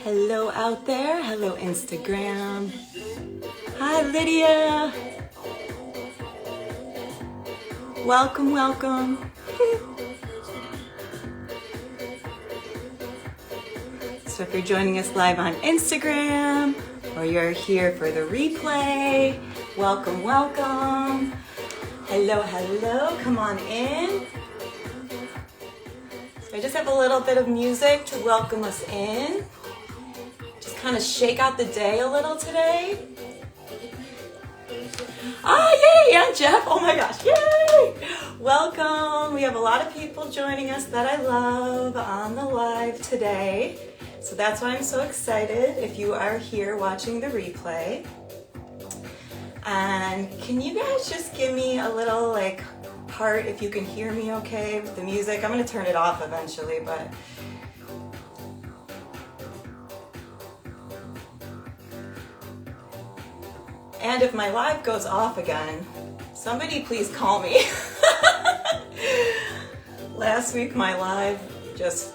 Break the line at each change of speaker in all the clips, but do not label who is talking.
Hello out there. Hello Instagram. Hi Lydia. Welcome, welcome. So if you're joining us live on Instagram or you're here for the replay, welcome, welcome. Hello, hello. Come on in. So I just have a little bit of music to welcome us in. Just kind of shake out the day a little today. Yay, Aunt Jeff. Oh my gosh, yay. Welcome. We have a lot of people joining us that I love on the live today. So that's why I'm so excited if you are here watching the replay. And can you guys just give me a little heart if you can hear me okay with the music? I'm going to turn it off eventually, but and if my live goes off again, somebody please call me. Last week my live just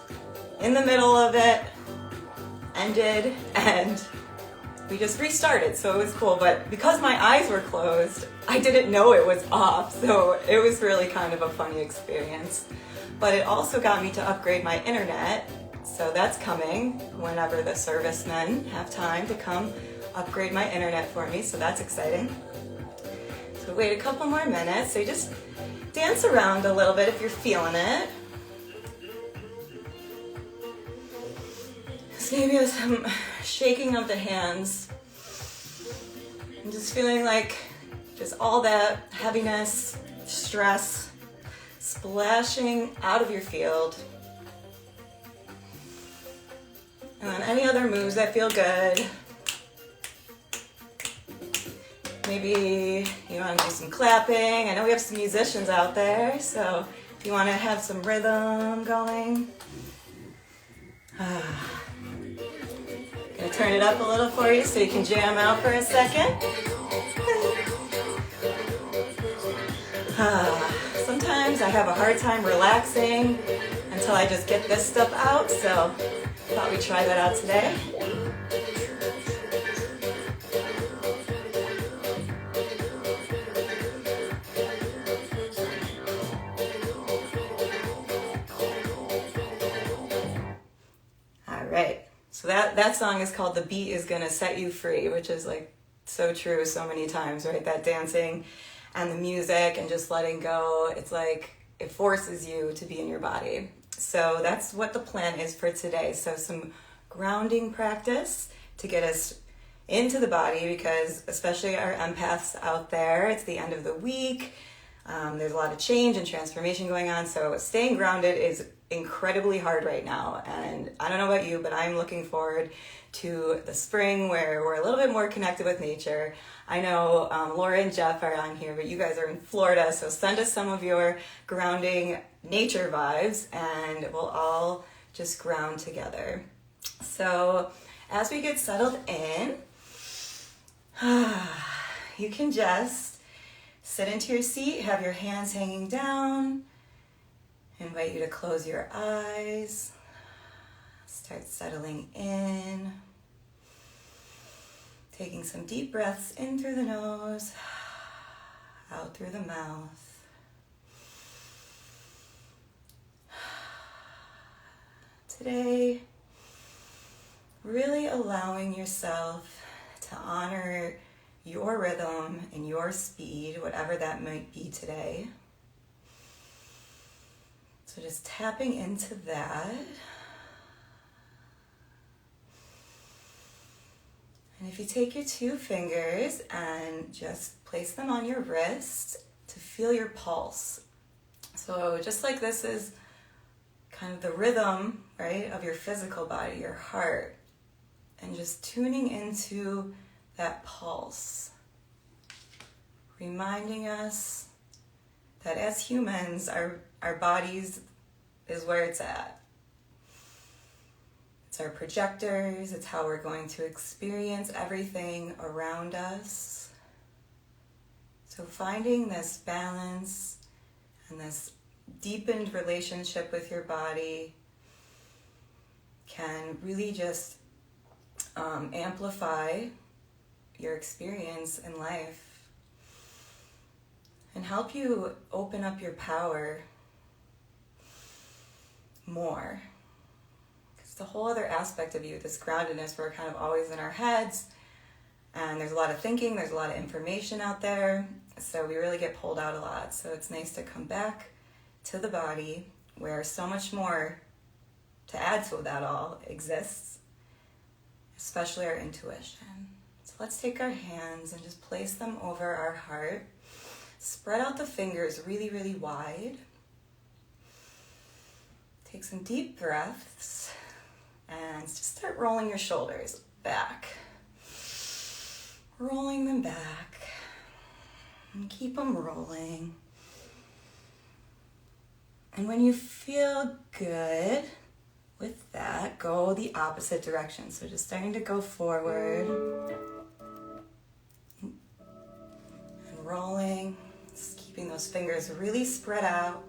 in the middle of it ended and we just restarted, so it was cool. But because my eyes were closed, I didn't know it was off, so it was really kind of a funny experience. But it also got me to upgrade my internet, so that's coming whenever the servicemen have time to come upgrade my internet for me, so that's exciting. So wait a couple more minutes, so you just dance around a little bit if you're feeling it. So maybe some shaking of the hands. I'm just feeling like just all that heaviness, stress, splashing out of your field. And then any other moves that feel good. Maybe you want to do some clapping. I know we have some musicians out there, so if you want to have some rhythm going. Gonna turn it up a little for you so you can jam out for a second. Sometimes I have a hard time relaxing until I just get this stuff out, so I thought we'd try that out today. All right. So that song is called The Beat Is Gonna Set You Free, which is so true so many times, right? That dancing and the music and just letting go, it's like it forces you to be in your body. So that's what the plan is for today. So some grounding practice to get us into the body, because especially our empaths out there, it's the end of the week. There's a lot of change and transformation going on. So staying grounded is incredibly hard right now, and I don't know about you, but I'm looking forward to the spring where we're a little bit more connected with nature. I know Laura and Jeff are on here, but you guys are in Florida, so send us some of your grounding nature vibes and we'll all just ground together. So as we get settled in, you can just sit into your seat, have your hands hanging down. I invite you to close your eyes, start settling in, taking some deep breaths in through the nose, out through the mouth. Today, really allowing yourself to honor your rhythm and your speed, whatever that might be today. So just tapping into that. And if you take your two fingers and just place them on your wrist to feel your pulse. So just like this is kind of the rhythm, right, of your physical body, your heart, and just tuning into that pulse, reminding us that as humans, our bodies is where it's at. It's our projectors, it's how we're going to experience everything around us. So finding this balance and this deepened relationship with your body can really just amplify your experience in life and help you open up your power more. Because the whole other aspect of you, this groundedness, we're kind of always in our heads, and there's a lot of thinking, there's a lot of information out there, so we really get pulled out a lot. So it's nice to come back to the body where so much more to add to that all exists, especially our intuition. So let's take our hands and just place them over our heart. Spread out the fingers really, really wide. Take some deep breaths and just start rolling your shoulders back. Rolling them back. And keep them rolling. And when you feel good with that, go the opposite direction. So just starting to go forward. And rolling. Just keeping those fingers really spread out.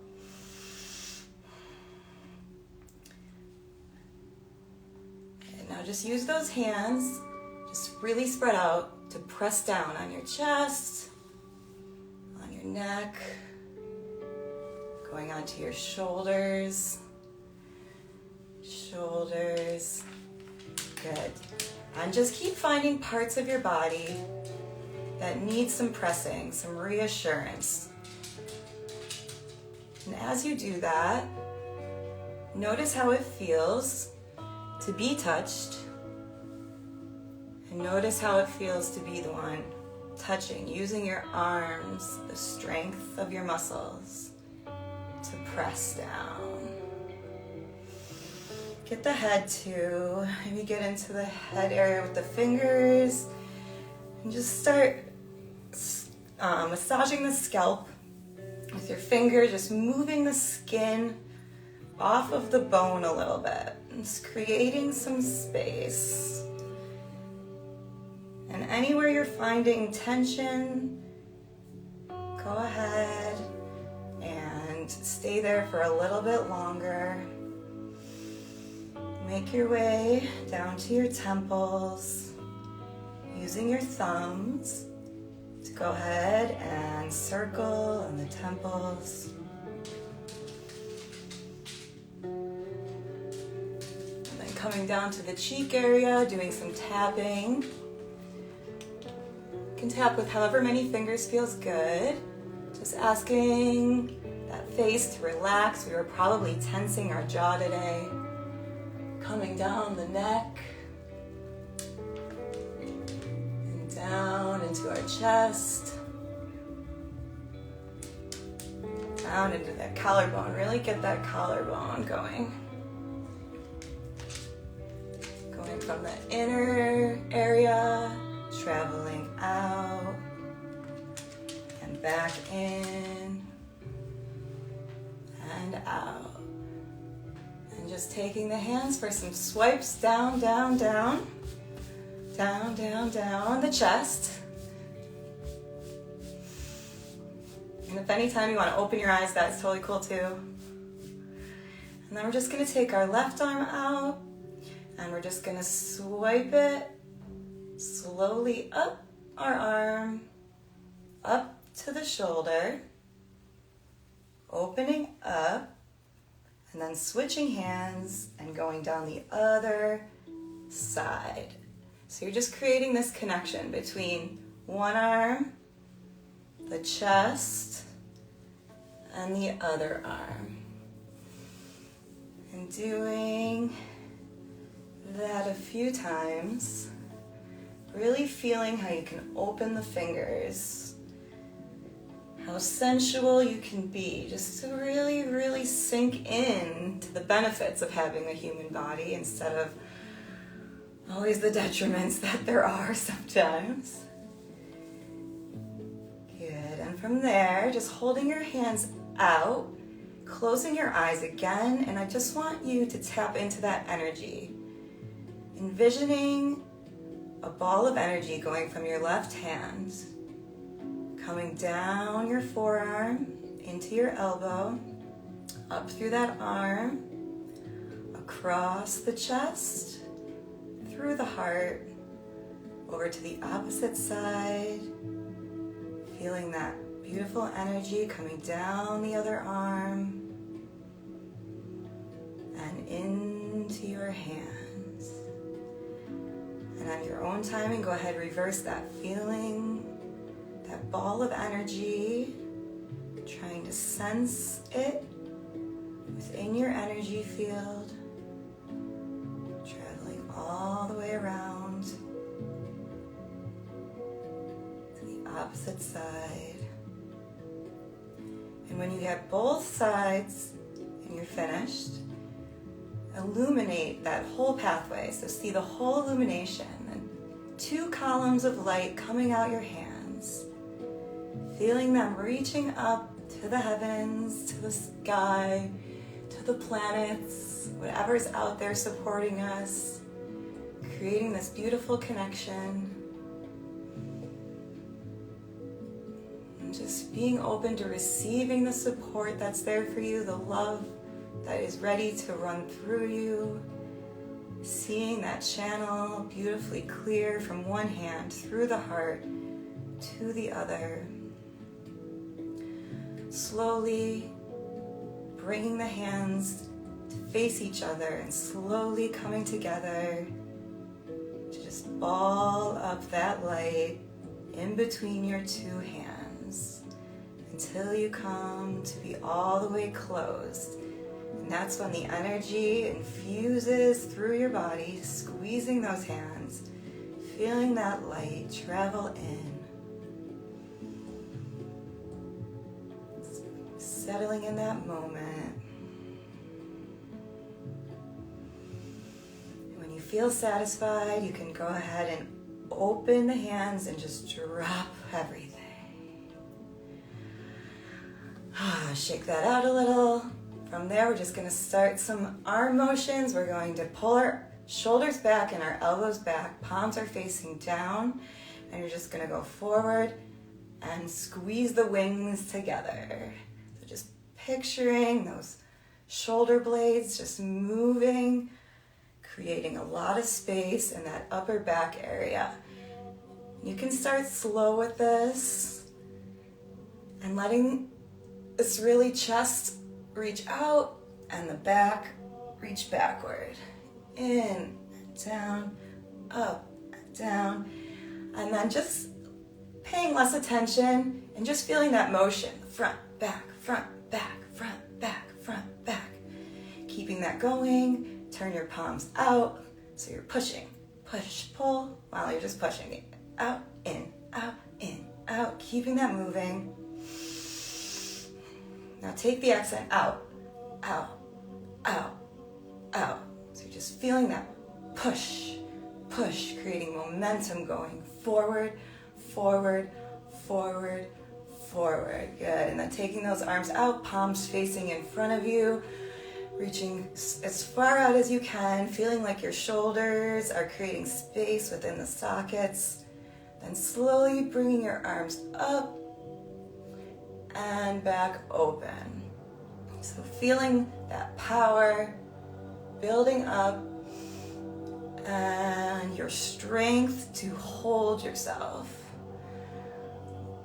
And now just use those hands, just really spread out, to press down on your chest, on your neck, going onto your shoulders. Shoulders. Good. And just keep finding parts of your body that need some pressing, some reassurance. And as you do that, notice how it feels to be touched. And notice how it feels to be the one touching, using your arms, the strength of your muscles to press down. Get the head too. Maybe get into the head area with the fingers and just start massaging the scalp with your finger, just moving the skin off of the bone a little bit, and just creating some space. And anywhere you're finding tension, go ahead and stay there for a little bit longer. Make your way down to your temples, using your thumbs to go ahead and circle on the temples. And then coming down to the cheek area, doing some tapping. You can tap with however many fingers feels good. Just asking that face to relax. We were probably tensing our jaw today. Coming down the neck. And down into our chest. Down into that collarbone. Really get that collarbone going. Going from the inner area, traveling out and back in and out. And just taking the hands for some swipes down, down, down, down, down, down the chest. And if anytime you want to open your eyes, that's totally cool too. And then we're just going to take our left arm out and we're just going to swipe it slowly up our arm, up to the shoulder, opening up, and then switching hands and going down the other side. So you're just creating this connection between one arm, the chest, and the other arm. And doing that a few times, really feeling how you can open the fingers, how sensual you can be, just to really, really sink in to the benefits of having a human body instead of always the detriments that there are sometimes. Good, and from there, just holding your hands out, closing your eyes again, and I just want you to tap into that energy. Envisioning a ball of energy going from your left hand, coming down your forearm, into your elbow, up through that arm, across the chest, through the heart, over to the opposite side, feeling that beautiful energy coming down the other arm and into your hands. And on your own timing, go ahead, reverse that feeling, that ball of energy, trying to sense it within your energy field, traveling all the way around to the opposite side. And when you get both sides and you're finished, illuminate that whole pathway. So see the whole illumination and 2 columns of light coming out your hands, feeling them reaching up to the heavens, to the sky, to the planets, whatever's out there supporting us, creating this beautiful connection. And just being open to receiving the support that's there for you, the love that is ready to run through you, seeing that channel beautifully clear from one hand through the heart to the other. Slowly bringing the hands to face each other and slowly coming together to just ball up that light in between your 2 hands until you come to be all the way closed. And that's when the energy infuses through your body, squeezing those hands, feeling that light travel in. Settling in that moment. And when you feel satisfied, you can go ahead and open the hands and just drop everything. Shake that out a little. From there, we're just going to start some arm motions. We're going to pull our shoulders back and our elbows back. Palms are facing down. And you're just going to go forward and squeeze the wings together. Just picturing those shoulder blades just moving, creating a lot of space in that upper back area. You can start slow with this and letting this really chest reach out and the back reach backward. In, down, up, down. And then just paying less attention and just feeling that motion, front, back, front, back, front, back, front, back. Keeping that going, turn your palms out, so you're pushing, push, pull, while you're just pushing it. Out, in, out, keeping that moving. Now take the accent out, out, out, out. So you're just feeling that push, push, creating momentum going forward, forward, forward, forward. Good. And then taking those arms out, palms facing in front of you, reaching as far out as you can, feeling like your shoulders are creating space within the sockets. Then slowly bringing your arms up and back open. So feeling that power building up and your strength to hold yourself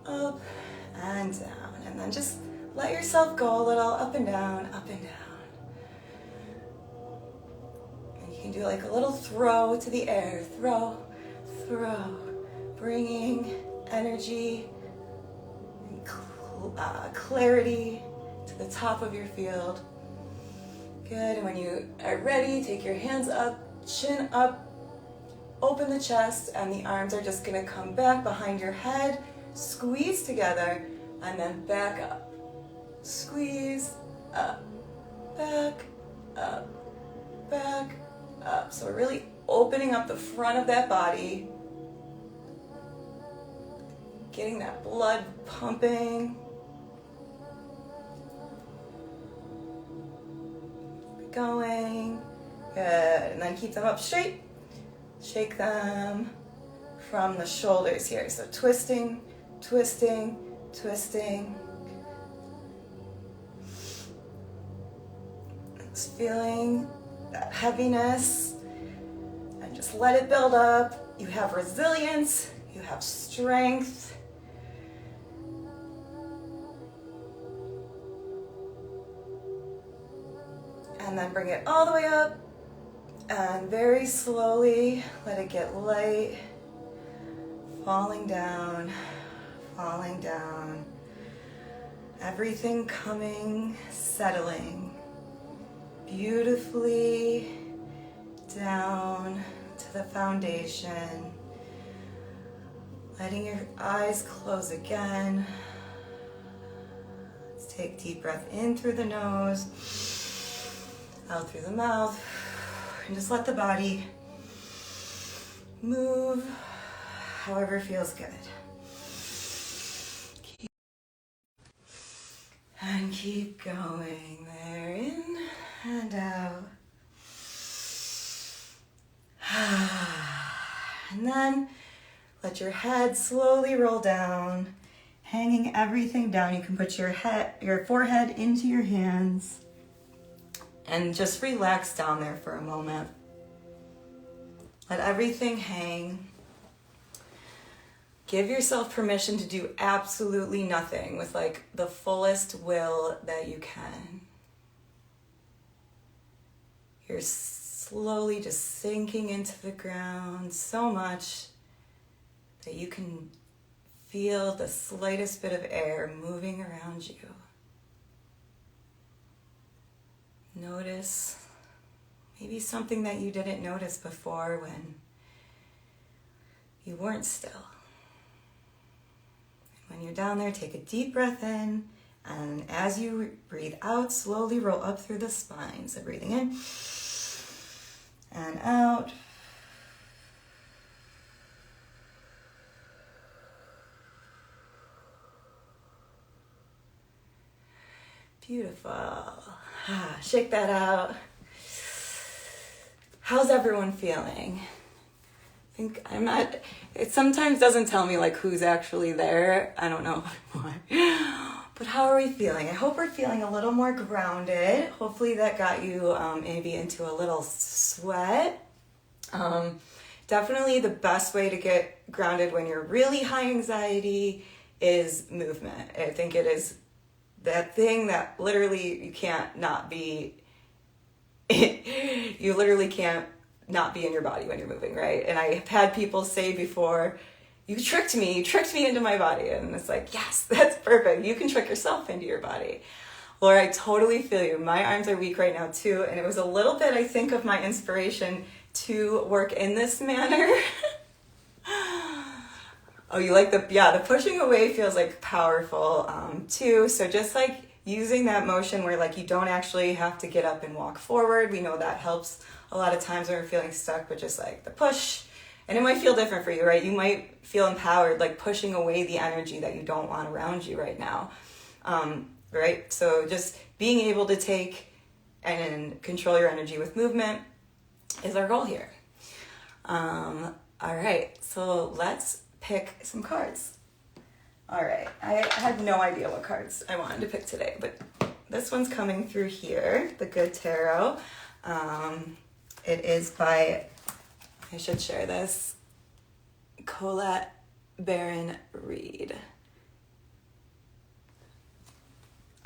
up and down. And then just let yourself go a little up and down, up and down. And you can do like a little throw to the air. Throw, throw. Bringing energy and clarity to the top of your field. Good. And when you are ready, take your hands up, chin up, open the chest, and the arms are just going to come back behind your head, squeeze together, and then back up. Squeeze, up, back, up, back, up. So we're really opening up the front of that body, getting that blood pumping. Keep going. Good. And then keep them up straight. Shake them from the shoulders here. So twisting, twisting, twisting. Just feeling that heaviness and Just let it build up. You have resilience, you have strength. And then bring it all the way up and very slowly let it get light, falling down, falling down. Everything coming, settling beautifully down to the foundation. Letting your eyes close again. Let's take a deep breath in through the nose, out through the mouth, and just let the body move however feels good. And keep going there, in and out. And then let your head slowly roll down, hanging everything down. You can put your forehead into your hands and just relax down there for a moment. Let everything hang. Give yourself permission to do absolutely nothing with like the fullest will that you can. You're slowly just sinking into the ground so much that you can feel the slightest bit of air moving around you. Notice maybe something that you didn't notice before when you weren't still. And when you're down there, take a deep breath in, and as you breathe out, slowly roll up through the spine. So breathing in and out. Beautiful. Shake that out. How's everyone feeling? I think it sometimes doesn't tell me like who's actually there. I don't know why. But how are we feeling? I hope we're feeling a little more grounded. Hopefully that got you maybe into a little sweat. Definitely the best way to get grounded when you're really high anxiety is movement. I think it is that thing that literally you can't not be, you literally can't not be in your body when you're moving, right? And I've had people say before, you tricked me into my body. And it's like, yes, that's perfect. You can trick yourself into your body. Laura, I totally feel you. My arms are weak right now too. And it was a little bit, I think, of my inspiration to work in this manner. Oh, you like the pushing away feels like powerful too. So just like using that motion where like you don't actually have to get up and walk forward. We know that helps a lot of times when we're feeling stuck, but just like the push. And it might feel different for you, right? You might feel empowered, like pushing away the energy that you don't want around you right now, right? So just being able to take and control your energy with movement is our goal here. All right, so let's pick some cards. All right, I had no idea what cards I wanted to pick today, but this one's coming through here, the Good Tarot. It is by, I should share this, Colette Baron Reed.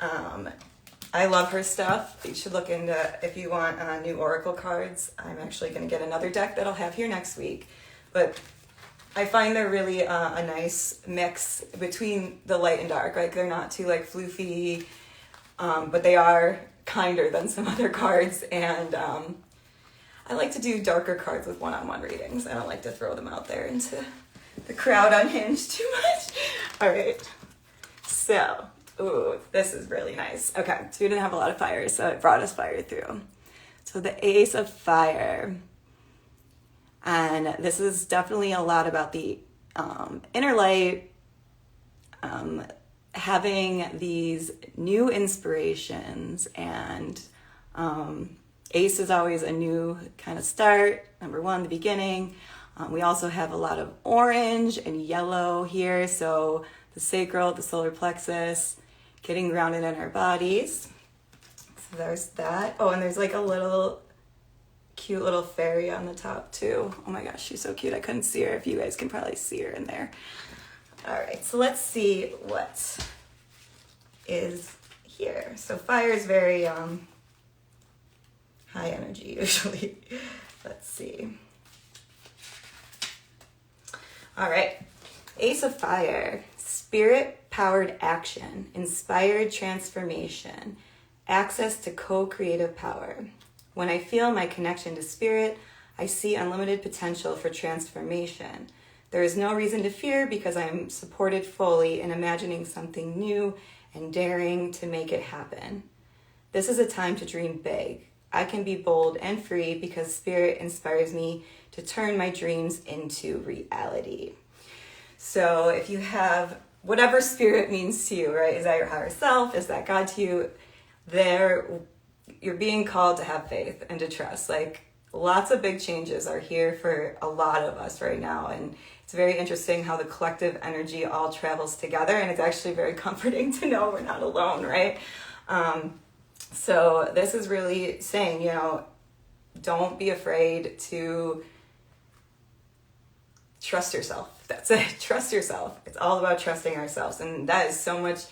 I love her stuff. You should look into, if you want new oracle cards. I'm actually going to get another deck that I'll have here next week. But I find they're really a nice mix between the light and dark. Like they're not too like floofy, but they are kinder than some other cards. And I like to do darker cards with one-on-one readings. I don't like to throw them out there into the crowd unhinged too much. All right. So, ooh, this is really nice. Okay, so we didn't have a lot of fire, so it brought us fire through. So the Ace of Fire. And this is definitely a lot about the inner light, having these new inspirations, and Ace is always a new kind of start. Number one, the beginning. We also have a lot of orange and yellow here. So the sacral, the solar plexus, getting grounded in our bodies. So there's that. Oh, and there's like a little cute little fairy on the top too. Oh my gosh, she's so cute. I couldn't see her. If you guys can probably see her in there. All right, so let's see what is here. So fire is very high energy usually. Let's see. All right, Ace of Fire, spirit-powered action, inspired transformation, access to co-creative power. When I feel my connection to spirit, I see unlimited potential for transformation. There is no reason to fear because I am supported fully in imagining something new and daring to make it happen. This is a time to dream big. I can be bold and free because spirit inspires me to turn my dreams into reality. So if you have whatever spirit means to you, right? Is that your higher self? Is that God to you? You're being called to have faith and to trust. Like, lots of big changes are here for a lot of us right now. And it's very interesting how the collective energy all travels together. And it's actually very comforting to know we're not alone, right? So this is really saying, you know, don't be afraid to trust yourself. That's it. Trust yourself. It's all about trusting ourselves. And that is so much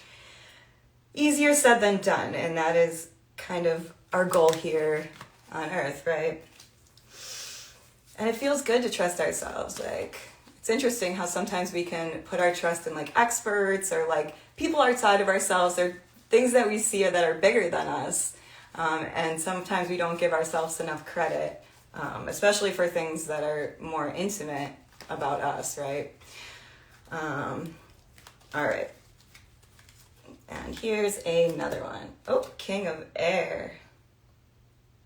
easier said than done. And that is kind of our goal here on Earth, right? And it feels good to trust ourselves. Like, it's interesting how sometimes we can put our trust in like experts or like people outside of ourselves. They're things that we see that are bigger than us. And sometimes we don't give ourselves enough credit, especially for things that are more intimate about us, right? All right. And here's another one. Oh, King of Air.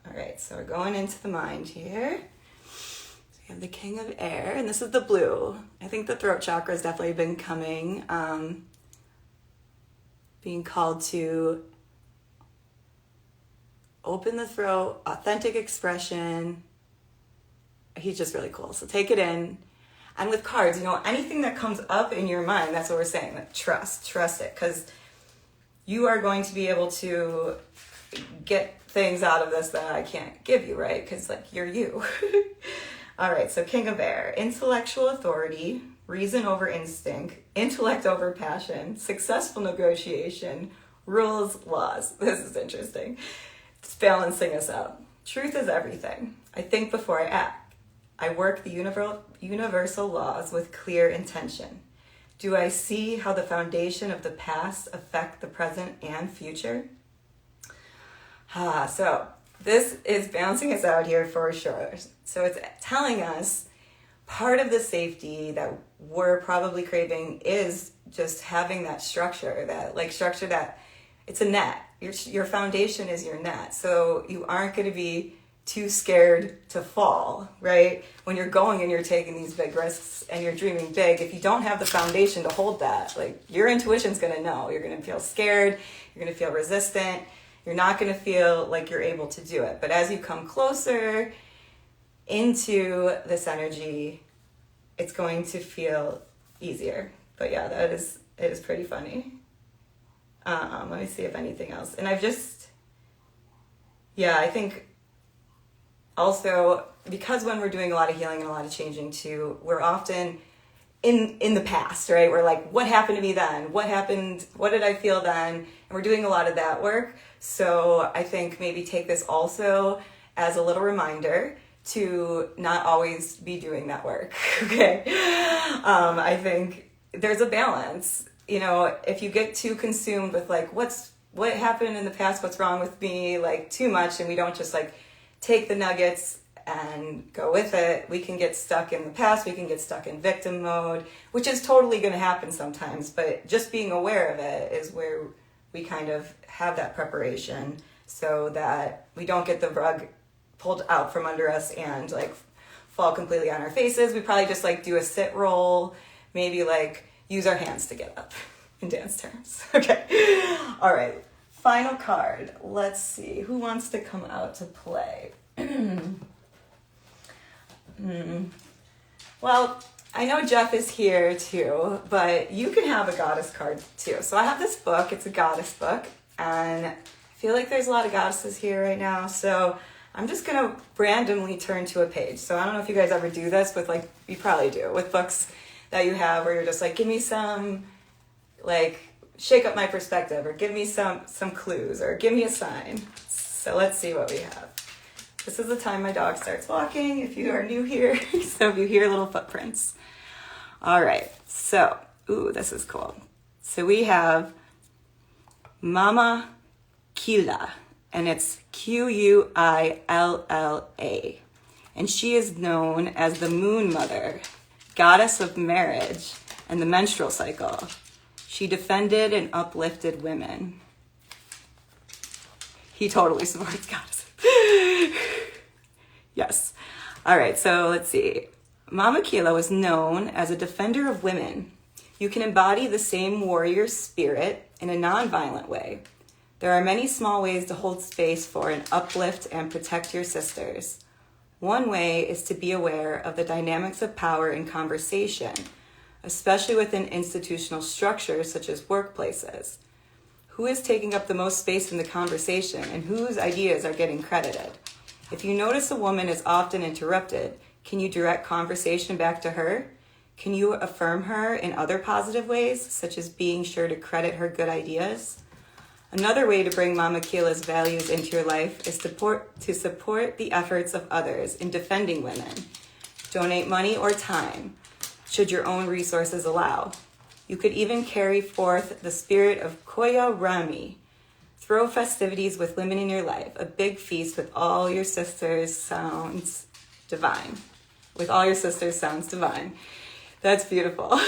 All right, so we're going into the mind here. So we have the King of Air, and this is the blue. I think the throat chakra has definitely been coming, being called to open the throat, authentic expression. He's just really cool. So take it in. And with cards, you know, anything that comes up in your mind, that's what we're saying, like trust it, because you are going to be able to get things out of this that I can't give you, right? Because like, you're you. All right, so King of Air, intellectual authority, reason over instinct, intellect over passion, successful negotiation, rules, laws. This is interesting. It's balancing us out. Truth is everything. I think before I act. I work the universal laws with clear intention. Do I see how the foundation of the past affect the present and future? So this is balancing us out here for sure. So it's telling us part of the safety that we're probably craving is just having that structure, that it's a net. Your foundation is your net. So you aren't going to be too scared to fall, right? When you're going and you're taking these big risks and you're dreaming big, if you don't have the foundation to hold that, like, your intuition's going to know. You're going to feel scared. You're going to feel resistant. You're not going to feel like you're able to do it. But as you come closer into this energy, it's going to feel easier. But yeah, it is pretty funny. Let me see if anything else. And I think also, because when we're doing a lot of healing and a lot of changing too, we're often in the past, right? We're like, what happened to me then? What happened? What did I feel then? And we're doing a lot of that work. So I think maybe take this also as a little reminder to not always be doing that work, okay? I think there's a balance. You know, if you get too consumed with like, what happened in the past? What's wrong with me? Like, too much, and we don't just like take the nuggets and go with it, we can get stuck in the past, we can get stuck in victim mode, which is totally going to happen sometimes, but just being aware of it is where we kind of have that preparation so that we don't get the rug pulled out from under us and like fall completely on our faces. We probably just like do a sit roll, maybe like use our hands to get up in dance terms. Okay. All right. Final card. Let's see. Who wants to come out to play? Well, I know Jeff is here too, but you can have a goddess card too. So I have this book. It's a goddess book. And I feel like there's a lot of goddesses here right now. So I'm just going to randomly turn to a page. So I don't know if you guys ever do this with like, you probably do, with books that you have where you're just like, give me some, like, shake up my perspective, or give me some clues, or give me a sign. So let's see what we have. This is the time my dog starts walking, if you are new here. So you hear little footprints. All right, so, ooh, this is cool. So we have Mama Kila, and it's Quilla. And she is known as the Moon Mother, goddess of marriage and the menstrual cycle. She defended and uplifted women. He totally supports goddesses. Yes. All right, so let's see. Mama Kila was known as a defender of women. You can embody the same warrior spirit in a non-violent way. There are many small ways to hold space for and uplift and protect your sisters. One way is to be aware of the dynamics of power in conversation, especially within institutional structures such as workplaces. Who is taking up the most space in the conversation and whose ideas are getting credited? If you notice a woman is often interrupted, can you direct conversation back to her? Can you affirm her in other positive ways, such as being sure to credit her good ideas? Another way to bring Mama Kila's values into your life is to support the efforts of others in defending women. Donate money or time, should your own resources allow. You could even carry forth the spirit of Koya Rami. Throw festivities with women in your life. A big feast with all your sisters sounds divine. With all your sisters sounds divine. That's beautiful.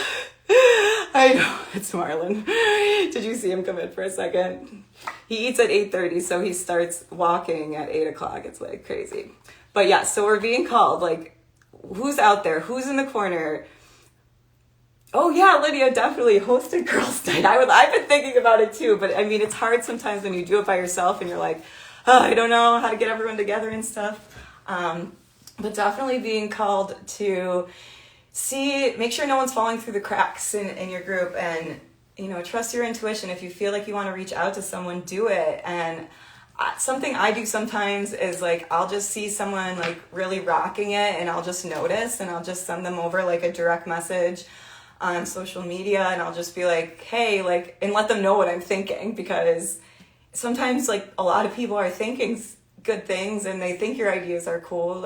I know, it's Marlon. Did you see him come in for a second? He eats at 8:30, so he starts walking at 8 o'clock. It's like crazy. But yeah, so we're being called, like, who's out there? Who's in the corner? Oh yeah, Lydia, definitely hosted girls' night. I've been thinking about it too, but I mean, it's hard sometimes when you do it by yourself and you're like, oh, I don't know how to get everyone together and stuff. But definitely being called to make sure no one's falling through the cracks in your group, and, you know, trust your intuition. If you feel like you want to reach out to someone, do it. And something I do sometimes is like, I'll just see someone like really rocking it and I'll just notice and I'll just send them over like a direct message on social media, and I'll just be like, hey, like, and let them know what I'm thinking, because sometimes like a lot of people are thinking good things and they think your ideas are cool,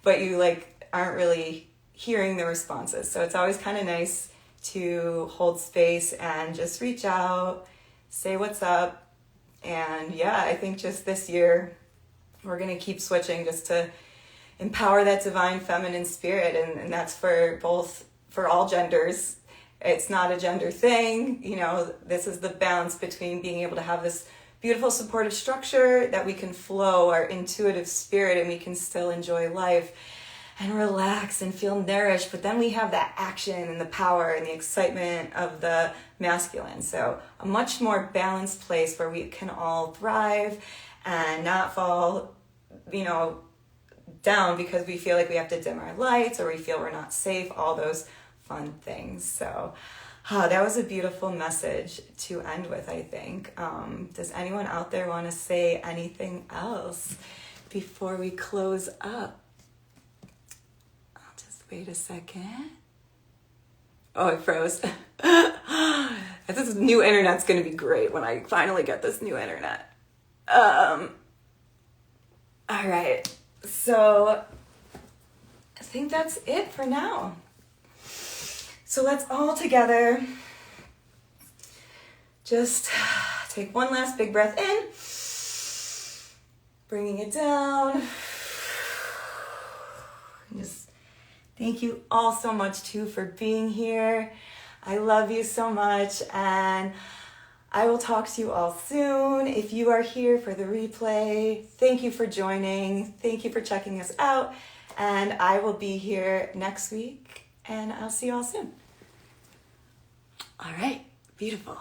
but you like aren't really hearing the responses. So it's always kind of nice to hold space and just reach out, say what's up. And yeah, I think just this year we're going to keep switching just to empower that divine feminine spirit, and that's for all genders. It's not a gender thing. You know, this is the balance between being able to have this beautiful supportive structure that we can flow our intuitive spirit and we can still enjoy life and relax and feel nourished, but then we have that action and the power and the excitement of the masculine. So a much more balanced place where we can all thrive and not fall, you know, down because we feel like we have to dim our lights or we feel we're not safe, all those fun things. So that was a beautiful message to end with, I think. Does anyone out there want to say anything else before we close up? I'll just wait a second. Oh, it froze. This new internet's going to be great when I finally get this new internet. All right. So I think that's it for now. So let's all together just take one last big breath in, bringing it down. And just thank you all so much too for being here. I love you so much, and I will talk to you all soon. If you are here for the replay, thank you for joining. Thank you for checking us out. And I will be here next week, and I'll see you all soon. All right, beautiful.